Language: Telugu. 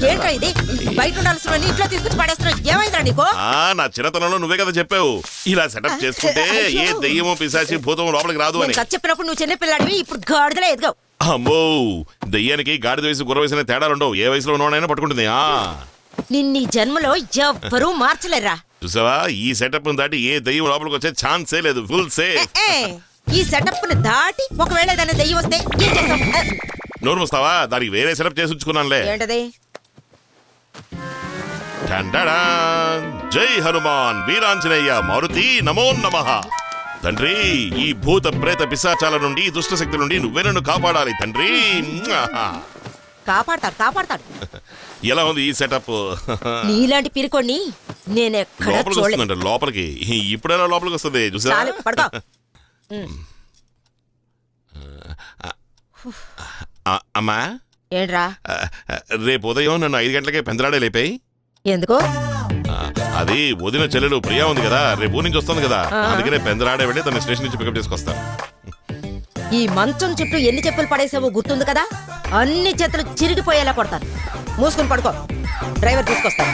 ఏంట్రా ఇది? బయట ఉండాల్సిన ఇంట్లో తీసుకొచ్చి పడేస్తున్నావు. ఏమైందిరా నీకు? నా చిన్నతనంలో నువ్వే కదా చెప్పావు ఇలా సెటప్ చేసుకుంటే ఏ దెయ్యమో పిశాచి భూతమో లోపలికి రాదు అని. చెప్పినప్పుడు నువ్వు చిన్న పిల్లాడివి, ఇప్పుడు గాడిదలా ఎదిగావు. అమ్మో, దెయ్యానికి గాడిద వయసు గుర్ర వయసు తేడాలు ఉండవు. ఏ వయసులో ఉన్నవాడైనా పట్టుకుంటుంది. నిన్ని జన్మలో ఎవ్వరూ మార్చలేరా. చూసావా, ఈ సెటప్ దాటి ఏ దెయ్యం లోపలికి వచ్చే ఛాన్సే లేదు. Full safe. ఈ సెటప్ ని దాటి ఒకవేళ ఏదైనా దెయ్యం వస్తే ఏం చేస్తావు? నోరు మూస్తావా? దానికి వేరే సెటప్ చేసి ఉంచుకున్నానులే. ఏంటది? జై హనుమాన్ వీరాంజనేయ మారుతి నమో నమః. తండ్రి, ఈ భూత ప్రేత పిశాచాల నుండి దుష్ట శక్తి నుండి నువ్వే నన్ను కాపాడాలి తండ్రి. కాపాడతాడు. ఎలా ఉంది ఈ సెటప్? నీలాంటి పిరికొన్ని నేనెక్కడ లోపలికి లోపలికి ఇప్పుడైనా లోపలికి వస్తుంది. చూసా అమ్మా. ఏంట్రా? రేపు ఉదయం నన్ను 5 గంటలకే పెందరాడే లేపాయి. ఎందుకు? అది వదిన చెల్లెలు ప్రియా ఉంది కదా, రేపు ఊరి నుంచి వస్తుంది కదా, అందుకనే పెందరాడే వెళ్ళి తన స్టేషన్ నుంచి పికప్ చేసుకొస్తాను. ఈ మంచం చుట్టూ ఎన్ని చెప్పులు పడేసావో గుర్తుంది కదా? అన్ని చేతులు చిరిగిపోయేలా కొడతాను. మూసుకుని పడుకో, డ్రైవర్ తీసుకొస్తాను.